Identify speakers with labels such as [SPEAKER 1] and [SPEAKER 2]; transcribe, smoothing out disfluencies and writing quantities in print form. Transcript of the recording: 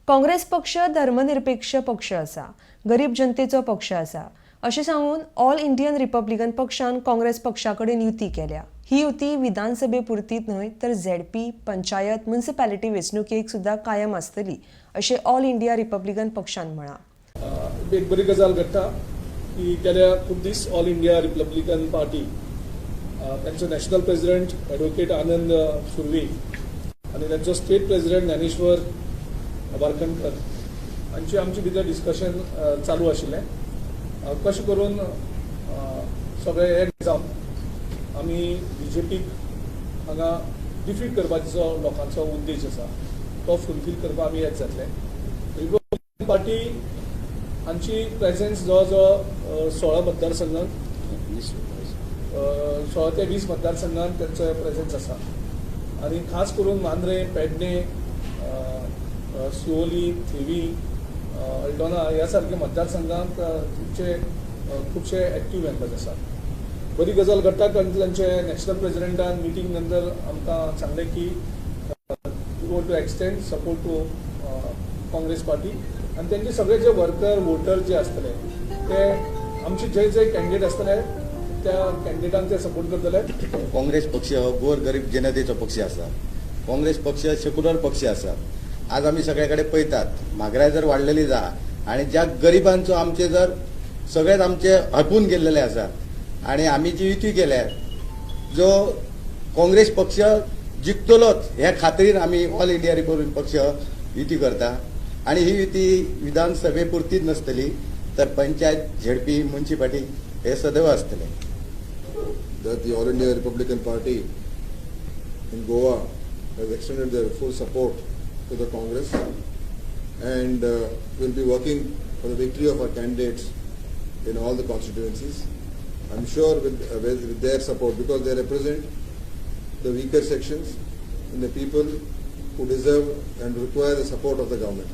[SPEAKER 1] काँग्रेस पक्ष धर्मनिरपेक्ष पक्ष आसा, गरीब जनतेचो पक्ष आसा अशें सांगून ऑल इंडियन रिपब्लिकन पक्षान काँग्रेस पक्षा कडेन युती केल्या। ही युती विधानसभेपुरतीच न्हय तर झेडपी, पंचायत, म्युनिसिपॅलिटी वेंचणुकेक सुद्धा कायम आसतली अशें ऑल इंडिया रिपब्लिकन पक्षान म्हळां।
[SPEAKER 2] एक बरी गजाल घडटा की गेल्या खूब दीस ऑल इंडिया रिपब्लिकन पार्टी त्यांचो नॅशनल प्रेसिडेंट ॲडव्होकेट आनंद सुर्वे आणि त्यांचो स्टेट प्रेसिडेंट ज्ञानेश्वर बारकणकर हांची आमचे भितर डिस्कशन चालू आशिल्लें कशें करून सगळे एक जावन आमी बीजेपीक हांगा डिफीट करपाचो लोकांचो उद्देश आसा तो फुलफील करपाक आमी एक जातले। रिपब्लिकन पार्टी हांची प्रेझेन्स जवळ जवळ 16 मतदारसंघांत 16 ते 20 मतदारसंघांत त्यांचो प्रेझेन्स आसा आणि खास करून मांद्रे, पेडणे, सिओली, थिवी, अल्टोना ह्या सारखे मतदारसंघांत तुमचे खुबशे एक्टिव्ह मेंबर्स आसात। बरी गजाल घडटा कारण तांचे नॅशनल प्रेसिडेंटान मिटींग नंतर आमकां सांगलें की to extend support to Congress party आणि त्यांचे सगळे जे वर्कर वोटर जे आसतले ते आमचे जे जे कॅन्डिडेट आसतले त्या कॅन्डिडेटांक ते सपोर्ट करतले।
[SPEAKER 3] काँग्रेस पक्ष हो गोर गरीब जनतेचो पक्ष आसा। काँग्रेस पक्ष सेक्युलर पक्ष आसा। आज आमी सगळे कडेन पळयतात म्हारगाय जर वाडलेली जा आणि ज्या गरिबांचो आमचे जर सगळेच आमचे हरपून गेल्लेले आसा आणि आमी जी युती केल्या जो काँग्रेस पक्ष जिखतलोच ह्या खात्रीन आमी ऑल इंडिया रिपब्लिकन पक्ष युती करता आणि ही युती विधानसभेपुरतीच नसतली तर पंचायत, झेडपी, म्युनिसिपॅलिटी हे सदैव आसतले।
[SPEAKER 4] That the All India Republican Party in Goa has extended their full support to the Congress and will be working for the victory of our candidates in all the constituencies. I'm sure with their support because they represent the weaker sections and the people who deserve and require the support of the government.